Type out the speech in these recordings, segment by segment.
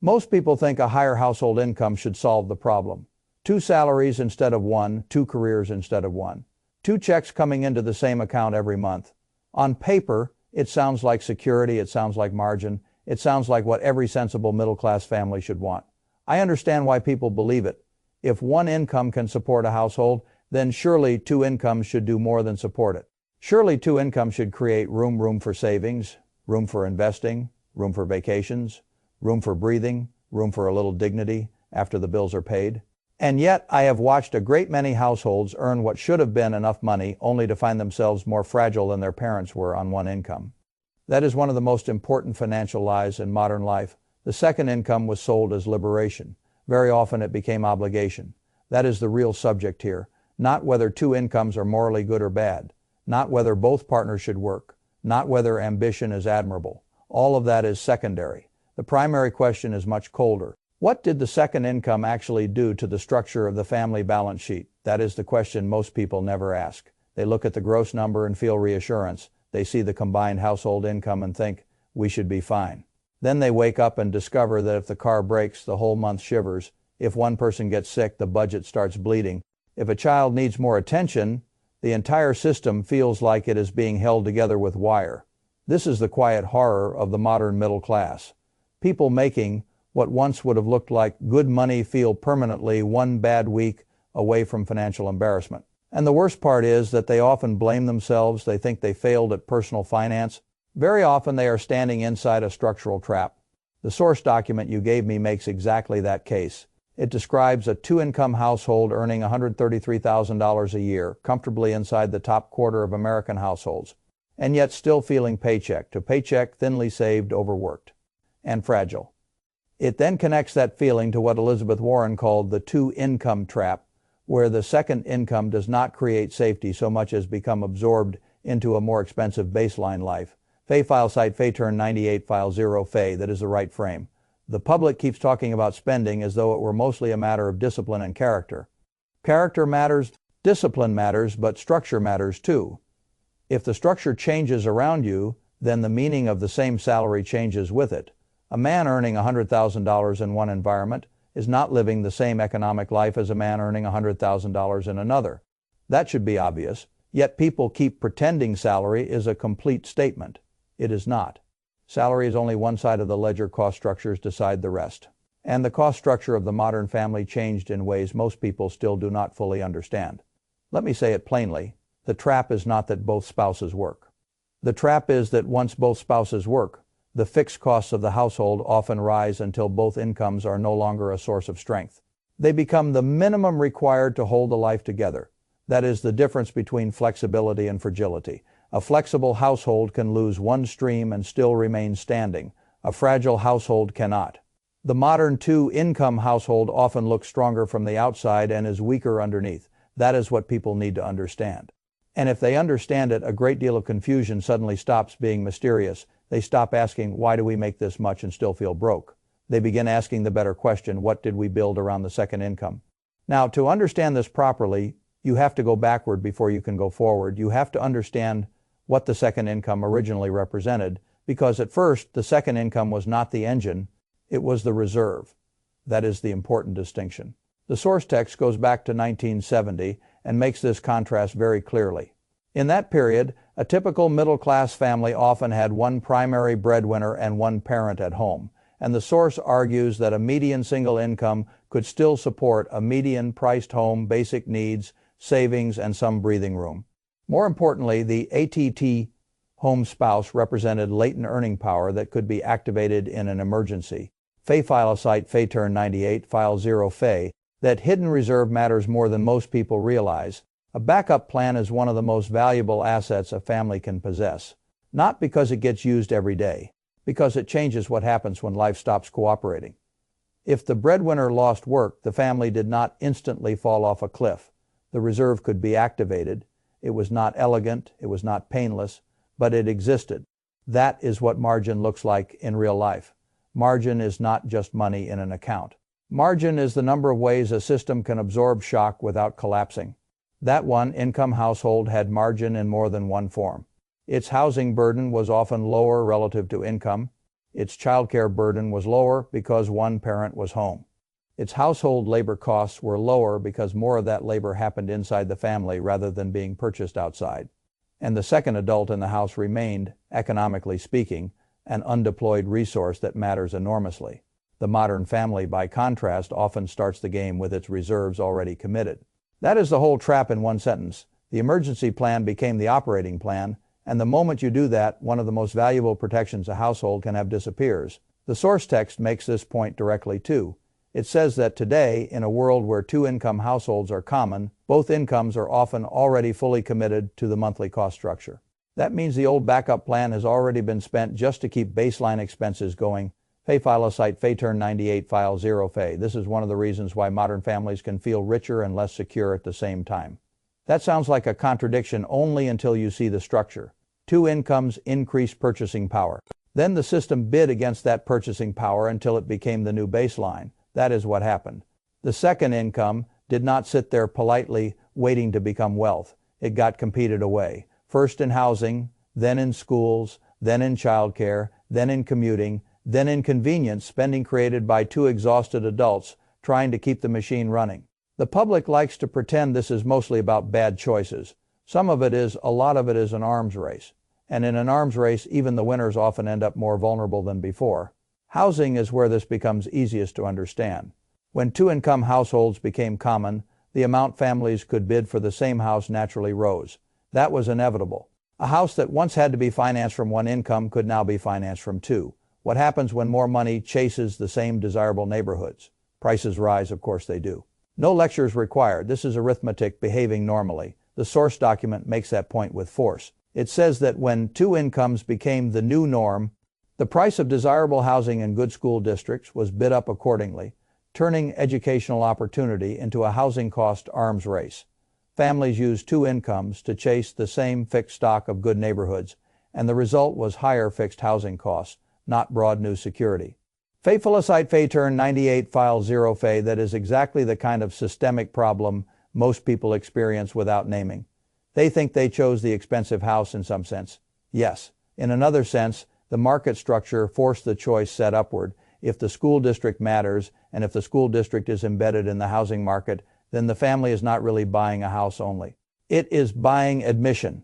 Most people think a higher household income should solve the problem. 2 salaries instead of 1, 2 careers instead of 1. 2 checks coming into the same account every month. On paper, it sounds like security, it sounds like margin, it sounds like what every sensible middle-class family should want. I understand why people believe it. If 1 income can support a household, then surely 2 incomes should do more than support it. Surely 2 incomes should create room for savings, room for investing, room for vacations, room for breathing, room for a little dignity after the bills are paid. And yet, I have watched a great many households earn what should have been enough money only to find themselves more fragile than their parents were on 1 income. That is one of the most important financial lies in modern life. The second income was sold as liberation. Very often it became obligation. That is the real subject here. Not whether 2 incomes are morally good or bad. Not whether both partners should work. Not whether ambition is admirable. All of that is secondary. The primary question is much colder. What did the second income actually do to the structure of the family balance sheet? That is the question most people never ask. They look at the gross number and feel reassurance. They see the combined household income and think, we should be fine. Then they wake up and discover that if the car breaks, the whole month shivers. If one person gets sick, the budget starts bleeding. If a child needs more attention, the entire system feels like it is being held together with wire. This is the quiet horror of the modern middle class. People making what once would have looked like good money feel permanently 1 bad week away from financial embarrassment. And the worst part is that they often blame themselves. They think they failed at personal finance. Very often they are standing inside a structural trap. The source document you gave me makes exactly that case. It describes a 2-income household earning $133,000 a year, comfortably inside the top quarter of American households, and yet still feeling paycheck to paycheck, thinly saved, overworked, and fragile. It then connects that feeling to what Elizabeth Warren called the 2-income trap, where the second income does not create safety so much as become absorbed into a more expensive baseline life. Fay file site Fay turn 98 file 0 Fay, that is the right frame. The public keeps talking about spending as though it were mostly a matter of discipline and character. Character matters, discipline matters, but structure matters too. If the structure changes around you, then the meaning of the same salary changes with it. A man earning $100,000 in one environment is not living the same economic life as a man earning $100,000 in another. That should be obvious, yet people keep pretending salary is a complete statement. It is not. Salary is only one side of the ledger. Cost structures decide the rest. And the cost structure of the modern family changed in ways most people still do not fully understand. Let me say it plainly. The trap is not that both spouses work. The trap is that once both spouses work, the fixed costs of the household often rise until both incomes are no longer a source of strength. They become the minimum required to hold the life together. That is the difference between flexibility and fragility. A flexible household can lose one stream and still remain standing. A fragile household cannot. The modern 2-income household often looks stronger from the outside and is weaker underneath. That is what people need to understand. And if they understand it, a great deal of confusion suddenly stops being mysterious. They stop asking, why do we make this much and still feel broke? They begin asking the better question, what did we build around the second income? Now, to understand this properly, you have to go backward before you can go forward. You have to understand what the second income originally represented, because at first, the second income was not the engine, it was the reserve. That is the important distinction. The source text goes back to 1970 and makes this contrast very clearly. In that period, a typical middle-class family often had one primary breadwinner and one parent at home, and the source argues that a median single income could still support a median-priced home, basic needs, savings, and some breathing room. More importantly, the ATT home spouse represented latent earning power that could be activated in an emergency. Fay file site Fay turn 98 file 0 Fay, that hidden reserve matters more than most people realize. A backup plan is one of the most valuable assets a family can possess. Not because it gets used every day, because it changes what happens when life stops cooperating. If the breadwinner lost work, the family did not instantly fall off a cliff. The reserve could be activated. It was not elegant, it was not painless, but it existed. That is what margin looks like in real life. Margin is not just money in an account. Margin is the number of ways a system can absorb shock without collapsing. That 1-income household had margin in more than one form. Its housing burden was often lower relative to income. Its childcare burden was lower because one parent was home. Its household labor costs were lower because more of that labor happened inside the family rather than being purchased outside. And the second adult in the house remained, economically speaking, an undeployed resource that matters enormously. The modern family, by contrast, often starts the game with its reserves already committed. That is the whole trap in one sentence. The emergency plan became the operating plan, and the moment you do that, one of the most valuable protections a household can have disappears. The source text makes this point directly too. It says that today, in a world where two-income households are common, both incomes are often already fully committed to the monthly cost structure. That means the old backup plan has already been spent just to keep baseline expenses going. Fay file site Fay turn 98 file 0 Fay. This is one of the reasons why modern families can feel richer and less secure at the same time. That sounds like a contradiction only until you see the structure. Two incomes increase purchasing power. Then the system bid against that purchasing power until it became the new baseline. That is what happened. The second income did not sit there politely waiting to become wealth. It got competed away. First in housing, then in schools, then in childcare, then in commuting, then in convenience spending created by two exhausted adults trying to keep the machine running. The public likes to pretend this is mostly about bad choices. Some of it is, a lot of it is an arms race. And in an arms race, even the winners often end up more vulnerable than before. Housing is where this becomes easiest to understand. When two-income households became common, the amount families could bid for the same house naturally rose. That was inevitable. A house that once had to be financed from one income could now be financed from two. What happens when more money chases the same desirable neighborhoods? Prices rise, of course they do. No lectures required. This is arithmetic behaving normally. The source document makes that point with force. It says that when two incomes became the new norm, the price of desirable housing in good school districts was bid up accordingly, turning educational opportunity into a housing cost arms race. Families used two incomes to chase the same fixed stock of good neighborhoods, and the result was higher fixed housing costs, not broad new security. Fay Felicite Fay turn 98 file 0 Fay, that is exactly the kind of systemic problem most people experience without naming. They think they chose the expensive house in some sense. Yes. In another sense, the market structure forced the choice set upward. If the school district matters, and if the school district is embedded in the housing market, then the family is not really buying a house only. It is buying admission.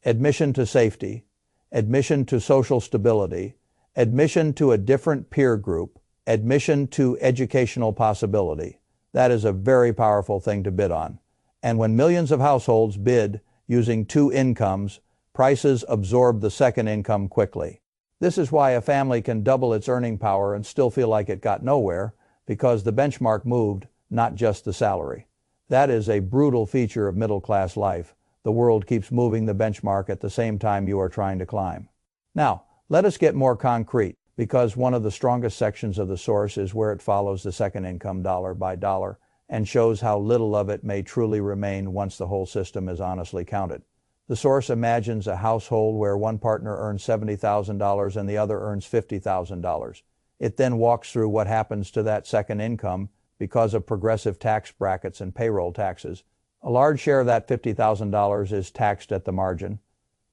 Admission to safety, admission to social stability, admission to a different peer group, admission to educational possibility. That is a very powerful thing to bid on. And when millions of households bid using two incomes, prices absorb the second income quickly. This is why a family can double its earning power and still feel like it got nowhere, because the benchmark moved, not just the salary. That is a brutal feature of middle-class life. The world keeps moving the benchmark at the same time you are trying to climb. Now, let us get more concrete, because one of the strongest sections of the source is where it follows the second income dollar by dollar and shows how little of it may truly remain once the whole system is honestly counted. The source imagines a household where one partner earns $70,000 and the other earns $50,000. It then walks through what happens to that second income because of progressive tax brackets and payroll taxes. A large share of that $50,000 is taxed at the margin.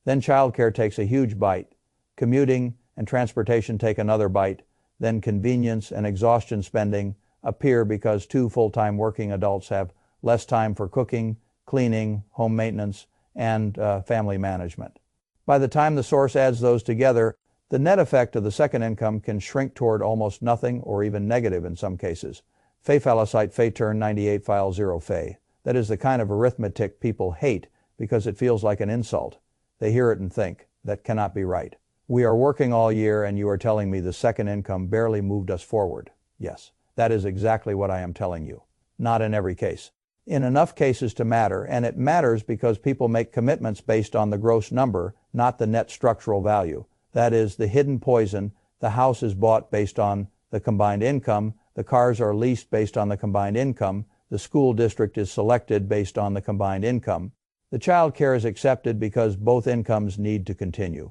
Then childcare takes a huge bite. Commuting and transportation take another bite. Then convenience and exhaustion spending appear because two full-time working adults have less time for cooking, cleaning, home maintenance, and family management. By the time the source adds those together, the net effect of the second income can shrink toward almost nothing or even negative in some cases. Fay Felicite Fay turn 98 file 0 Fay. That is the kind of arithmetic people hate because it feels like an insult. They hear it and think, that cannot be right. We are working all year and you are telling me the second income barely moved us forward. Yes, that is exactly what I am telling you. Not in every case. In enough cases to matter, and it matters because people make commitments based on the gross number, not the net structural value. That is, the hidden poison. The house is bought based on the combined income, the cars are leased based on the combined income, the school district is selected based on the combined income. The child care is accepted because both incomes need to continue.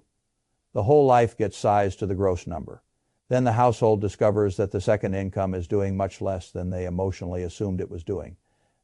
The whole life gets sized to the gross number. Then the household discovers that the second income is doing much less than they emotionally assumed it was doing.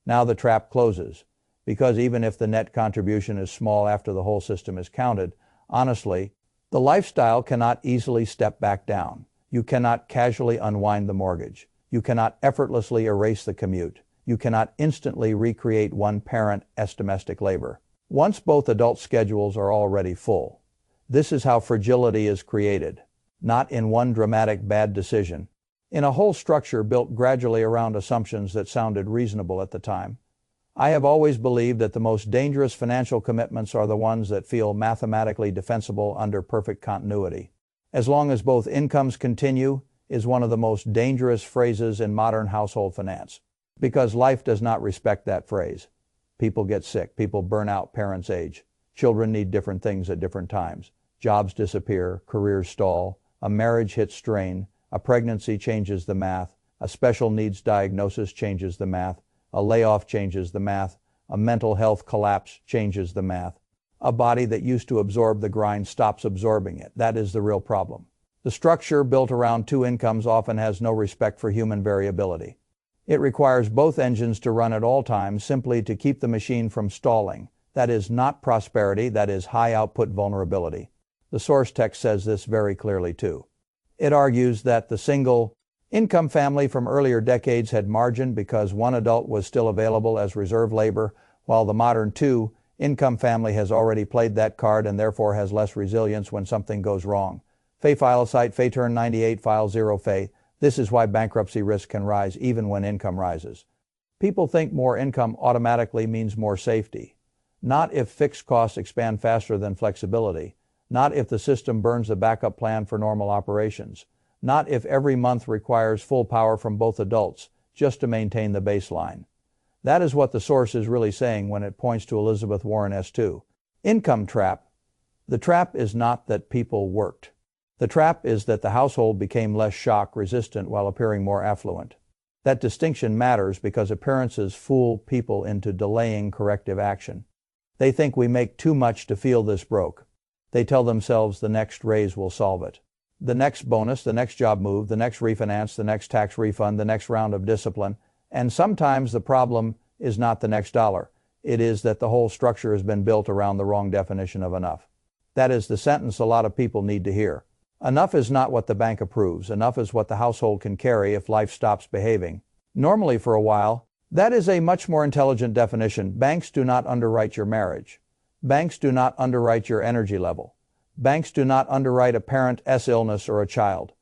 Now the trap closes, because even if the net contribution is small after the whole system is counted, honestly, The lifestyle cannot easily step back down. You cannot casually unwind the mortgage. You cannot effortlessly erase the commute. You cannot instantly recreate one-parent domestic labor. Once both adult schedules are already full. This is how fragility is created, not in one dramatic bad decision, in a whole structure built gradually around assumptions that sounded reasonable at the time. I have always believed that the most dangerous financial commitments are the ones that feel mathematically defensible under perfect continuity. As long as both incomes continue is one of the most dangerous phrases in modern household finance, because life does not respect that phrase. People get sick, people burn out, parents age, children need different things at different times, jobs disappear, careers stall, a marriage hits strain, a pregnancy changes the math, a special needs diagnosis changes the math, a layoff changes the math, a mental health collapse changes the math. A body that used to absorb the grind stops absorbing it. That is the real problem. The structure built around two incomes often has no respect for human variability. It requires both engines to run at all times simply to keep the machine from stalling. That is not prosperity, that is high output vulnerability. The source text says this very clearly too. It argues that the single income family from earlier decades had margin because one adult was still available as reserve labor, while the modern two-income family has already played that card and therefore has less resilience when something goes wrong. Fay file site Fay turn 98 file 0 Fay. This is why bankruptcy risk can rise even when income rises. People think more income automatically means more safety. Not if fixed costs expand faster than flexibility. Not if the system burns the backup plan for normal operations. Not if every month requires full power from both adults just to maintain the baseline. That is what the source is really saying when it points to Elizabeth Warren S2. Income trap. The trap is not that people worked. The trap is that the household became less shock resistant while appearing more affluent. That distinction matters because appearances fool people into delaying corrective action. They think we make too much to feel this broke. They tell themselves the next raise will solve it. The next bonus, the next job move, the next refinance, the next tax refund, the next round of discipline. And sometimes the problem is not the next dollar. It is that the whole structure has been built around the wrong definition of enough. That is the sentence a lot of people need to hear. Enough is not what the bank approves. Enough is what the household can carry if life stops behaving. Normally for a while, that is a much more intelligent definition. Banks do not underwrite your marriage. Banks do not underwrite your energy level. Banks do not underwrite a parent's illness or a child's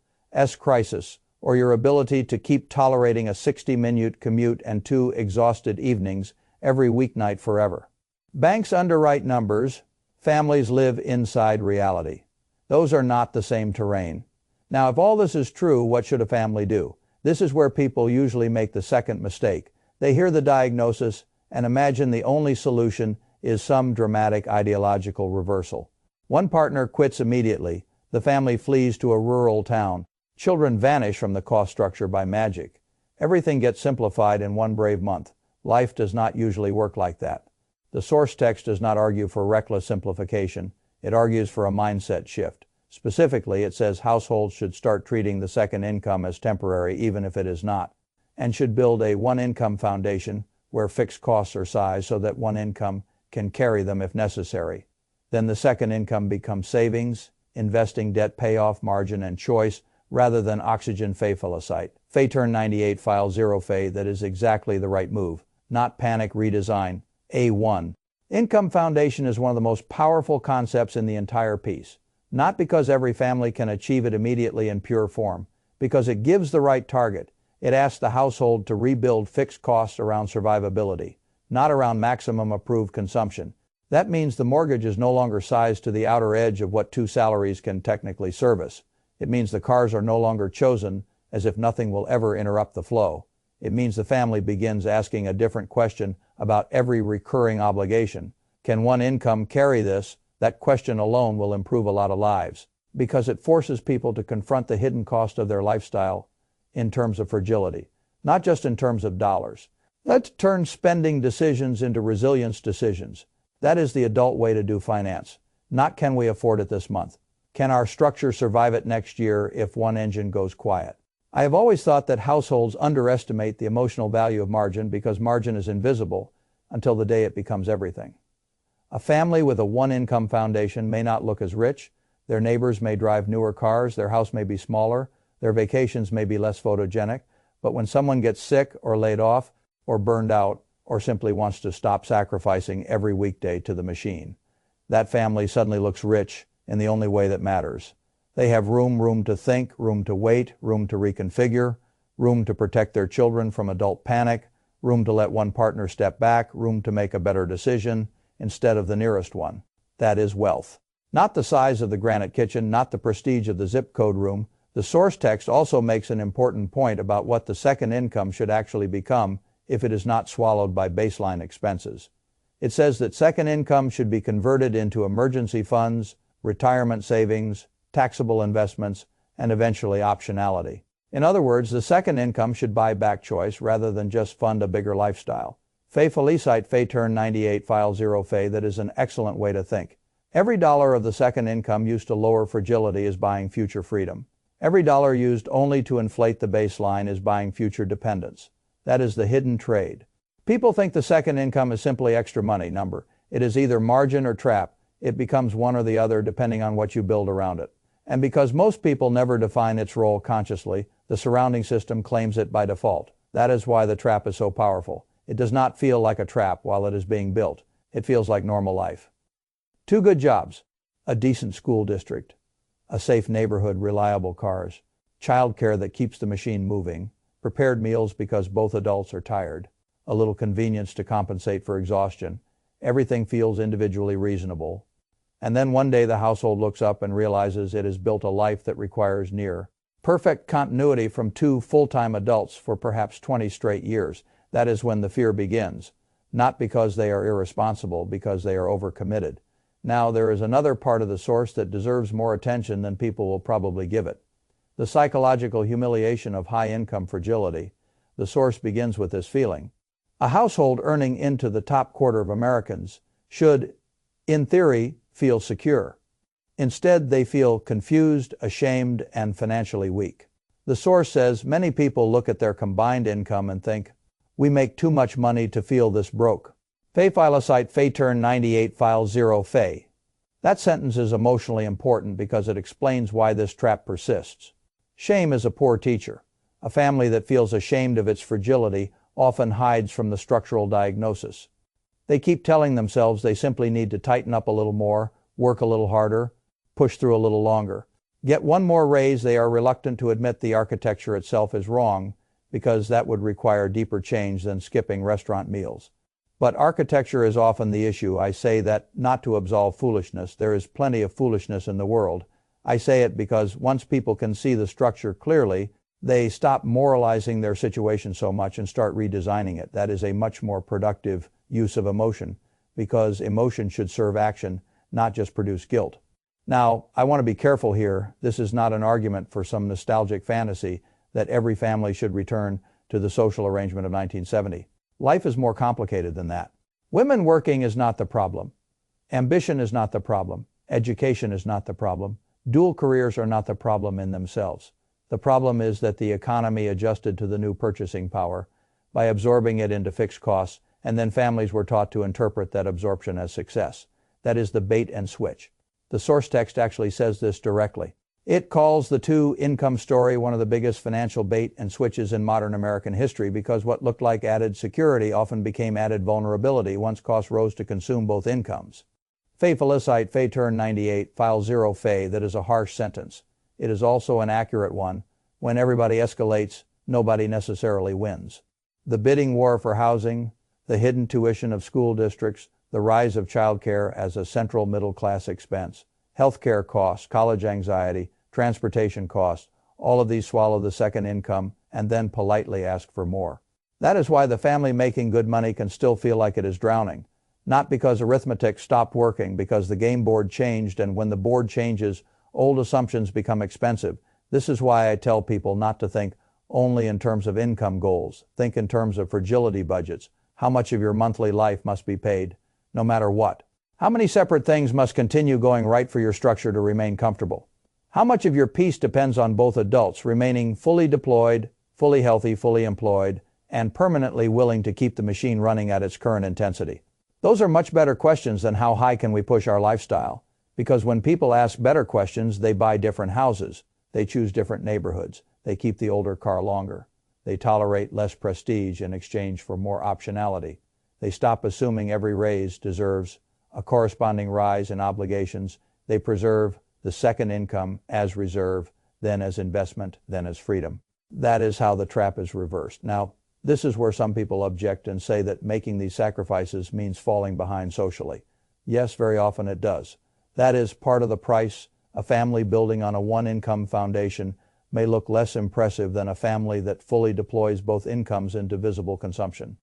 crisis, or your ability to keep tolerating a 60-minute commute and 2 exhausted evenings every weeknight forever. Banks underwrite numbers. Families live inside reality. Those are not the same terrain. Now, if all this is true, what should a family do? This is where people usually make the second mistake. They hear the diagnosis and imagine the only solution is some dramatic ideological reversal. One partner quits immediately. The family flees to a rural town. Children vanish from the cost structure by magic. Everything gets simplified in one brave month. Life does not usually work like that. The source text does not argue for reckless simplification. It argues for a mindset shift. Specifically, it says households should start treating the second income as temporary even if it is not, and should build a one-income foundation where fixed costs are sized so that one income can carry them if necessary. Then the second income becomes savings, investing, debt payoff, margin, and choice, rather than oxygen Fay filicite. Fay turn 98 file 0 Fay. That is exactly the right move, not panic redesign. A1. Income foundation is one of the most powerful concepts in the entire piece. Not because every family can achieve it immediately in pure form, because it gives the right target. It asks the household to rebuild fixed costs around survivability, not around maximum approved consumption. That means the mortgage is no longer sized to the outer edge of what 2 salaries can technically service. It means the cars are no longer chosen as if nothing will ever interrupt the flow. It means the family begins asking a different question about every recurring obligation. Can one income carry this? That question alone will improve a lot of lives, because it forces people to confront the hidden cost of their lifestyle in terms of fragility, not just in terms of dollars. Let's turn spending decisions into resilience decisions. That is the adult way to do finance. Not can we afford it this month? Can our structure survive it next year if one engine goes quiet? I have always thought that households underestimate the emotional value of margin because margin is invisible until the day it becomes everything. A family with a one-income foundation may not look as rich, Their neighbors may drive newer cars, their house may be smaller, their vacations may be less photogenic, but when someone gets sick or laid off or burned out or simply wants to stop sacrificing every weekday to the machine, that family suddenly looks rich in the only way that matters. They have room to think, room to wait, room to reconfigure, room to protect their children from adult panic, room to let one partner step back, room to make a better decision instead of the nearest one. That is wealth. Not the size of the granite kitchen, not the prestige of the zip code room. The source text also makes an important point about what the second income should actually become if it is not swallowed by baseline expenses. It says that second income should be converted into emergency funds, retirement savings, taxable investments, and eventually optionality. In other words, the second income should buy back choice rather than just fund a bigger lifestyle. Fay Felicite Fay Turn 98 File 0 Fay, that is an excellent way to think. Every dollar of the second income used to lower fragility is buying future freedom. Every dollar used only to inflate the baseline is buying future dependence. That is the hidden trade. People think the second income is simply extra money number. It is either margin or trap. It becomes one or the other depending on what you build around it. And because most people never define its role consciously, the surrounding system claims it by default. That is why the trap is so powerful. It does not feel like a trap while it is being built. It feels like normal life. 2 good jobs, a decent school district, a safe neighborhood, reliable cars, childcare that keeps the machine moving, prepared meals because both adults are tired, a little convenience to compensate for exhaustion. Everything feels individually reasonable. And then one day the household looks up and realizes it has built a life that requires near perfect continuity from 2 full-time adults for perhaps 20 straight years. That is when the fear begins, not because they are irresponsible, because they are overcommitted. Now, there is another part of the source that deserves more attention than people will probably give it. The psychological humiliation of high-income fragility. The source begins with this feeling. A household earning into the top quarter of Americans should, in theory, feel secure. Instead, they feel confused, ashamed, and financially weak. The source says many people look at their combined income and think, we make too much money to feel this broke. Fay Felicite Fay Turn 98 File 0 Fay. That sentence is emotionally important because it explains why this trap persists. Shame is a poor teacher. A family that feels ashamed of its fragility often hides from the structural diagnosis. They keep telling themselves they simply need to tighten up a little more, work a little harder, push through a little longer. Get one more raise. They are reluctant to admit the architecture itself is wrong because that would require deeper change than skipping restaurant meals. But architecture is often the issue. I say that not to absolve foolishness. There is plenty of foolishness in the world. I say it because once people can see the structure clearly, they stop moralizing their situation so much and start redesigning it. That is a much more productive use of emotion, because emotion should serve action, not just produce guilt. Now, I want to be careful here. This is not an argument for some nostalgic fantasy that every family should return to the social arrangement of 1970. Life is more complicated than that. Women working is not the problem. Ambition is not the problem. Education is not the problem. Dual careers are not the problem in themselves. The problem is that the economy adjusted to the new purchasing power by absorbing it into fixed costs, and then families were taught to interpret that absorption as success. That is the bait and switch. The source text actually says this directly. It calls the 2-income story one of the biggest financial bait and switches in modern American history because what looked like added security often became added vulnerability once costs rose to consume both incomes. Fay Felicite Fay Turn 98 File 0 Fay, that is a harsh sentence. It is also an accurate one. When everybody escalates, nobody necessarily wins. The bidding war for housing, the hidden tuition of school districts, the rise of childcare as a central middle-class expense, healthcare costs, college anxiety, transportation costs, all of these swallow the second income and then politely ask for more. That is why the family making good money can still feel like it is drowning. Not because arithmetic stopped working, because the game board changed, and when the board changes, old assumptions become expensive. This is why I tell people not to think only in terms of income goals. Think in terms of fragility budgets. How much of your monthly life must be paid, no matter what? How many separate things must continue going right for your structure to remain comfortable? How much of your peace depends on both adults remaining fully deployed, fully healthy, fully employed, and permanently willing to keep the machine running at its current intensity? Those are much better questions than how high can we push our lifestyle, Because when people ask better questions, they buy different houses. They choose different neighborhoods. They keep the older car longer. They tolerate less prestige in exchange for more optionality. They stop assuming every raise deserves a corresponding rise in obligations. They preserve the second income as reserve, then as investment, then as freedom. That is how the trap is reversed. Now, this is where some people object and say that making these sacrifices means falling behind socially. Yes, very often it does. That is part of the price. A family building on a one-income foundation may look less impressive than a family that fully deploys both incomes into visible consumption.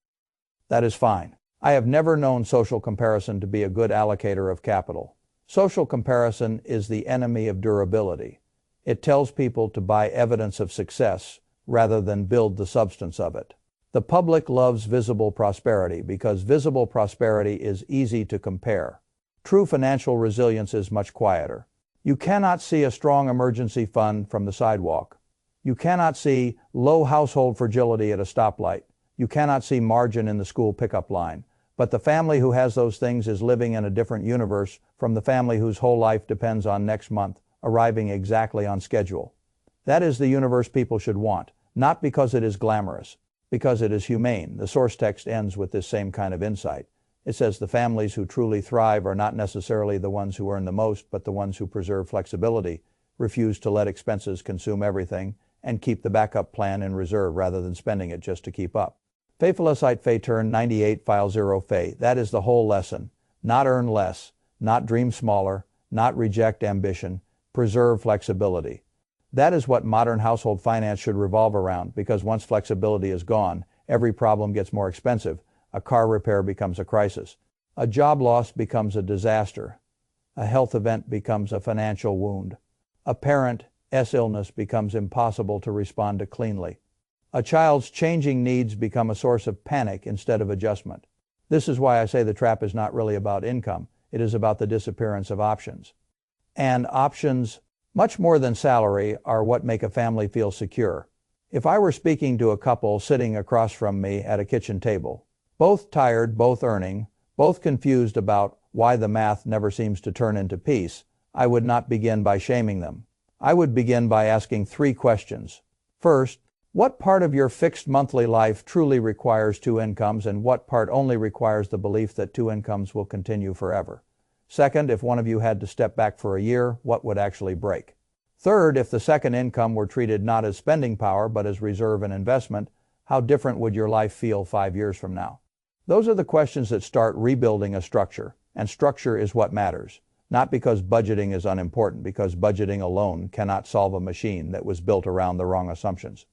That is fine. I have never known social comparison to be a good allocator of capital. Social comparison is the enemy of durability. It tells people to buy evidence of success rather than build the substance of it. The public loves visible prosperity because visible prosperity is easy to compare. True financial resilience is much quieter. You cannot see a strong emergency fund from the sidewalk. You cannot see low household fragility at a stoplight. You cannot see margin in the school pickup line. But the family who has those things is living in a different universe from the family whose whole life depends on next month arriving exactly on schedule. That is the universe people should want, not because it is glamorous, because it is humane. The source text ends with this same kind of insight. It says the families who truly thrive are not necessarily the ones who earn the most, but the ones who preserve flexibility, refuse to let expenses consume everything, and keep the backup plan in reserve rather than spending it just to keep up. Fay Felicite Fay Turn 98 File 0 Fay. That is the whole lesson. Not earn less, not dream smaller, not reject ambition, preserve flexibility. That is what modern household finance should revolve around, because once flexibility is gone, every problem gets more expensive. A car repair becomes a crisis. A job loss becomes a disaster. A health event becomes a financial wound. A parent's illness becomes impossible to respond to cleanly. A child's changing needs become a source of panic instead of adjustment. This is why I say the trap is not really about income. It is about the disappearance of options. And options, much more than salary, are what make a family feel secure. If I were speaking to a couple sitting across from me at a kitchen table, both tired, both earning, both confused about why the math never seems to turn into peace, I would not begin by shaming them. I would begin by asking 3 questions. First, what part of your fixed monthly life truly requires 2 incomes, and what part only requires the belief that 2 incomes will continue forever? Second, if one of you had to step back for a year, what would actually break? Third, if the second income were treated not as spending power but as reserve and investment, how different would your life feel 5 years from now? Those are the questions that start rebuilding a structure, and structure is what matters. Not because budgeting is unimportant, because budgeting alone cannot solve a machine that was built around the wrong assumptions.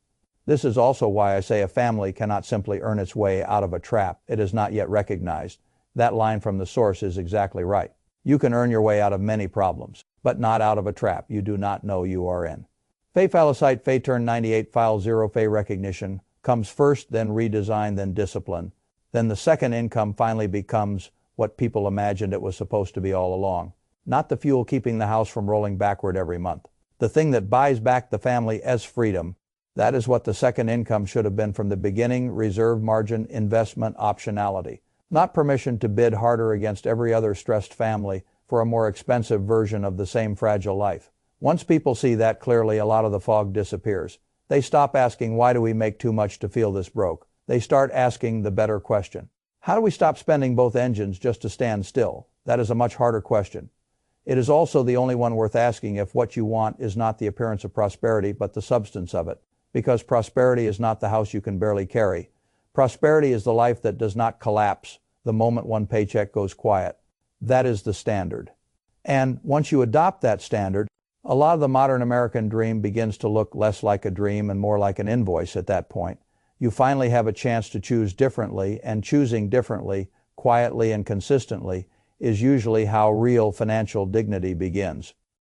This is also why I say a family cannot simply earn its way out of a trap it has not yet recognized. That line from the source is exactly right. You can earn your way out of many problems, but not out of a trap you do not know you are in. Fay Felicite Fay Turn 98 File 0 Fay Recognition comes first, then redesign, then discipline. Then the second income finally becomes what people imagined it was supposed to be all along. Not the fuel keeping the house from rolling backward every month. The thing that buys back the family as freedom. That is what the second income should have been from the beginning: reserve margin, investment, optionality. Not permission to bid harder against every other stressed family for a more expensive version of the same fragile life. Once people see that clearly, a lot of the fog disappears. They stop asking, why do we make too much to feel this broke? They start asking the better question. How do we stop spending both engines just to stand still? That is a much harder question. It is also the only one worth asking if what you want is not the appearance of prosperity, but the substance of it. Because prosperity is not the house you can barely carry. Prosperity is the life that does not collapse the moment one paycheck goes quiet. That is the standard. And once you adopt that standard, a lot of the modern American dream begins to look less like a dream and more like an invoice at that point. You finally have a chance to choose differently, and choosing differently, quietly and consistently, is usually how real financial dignity begins.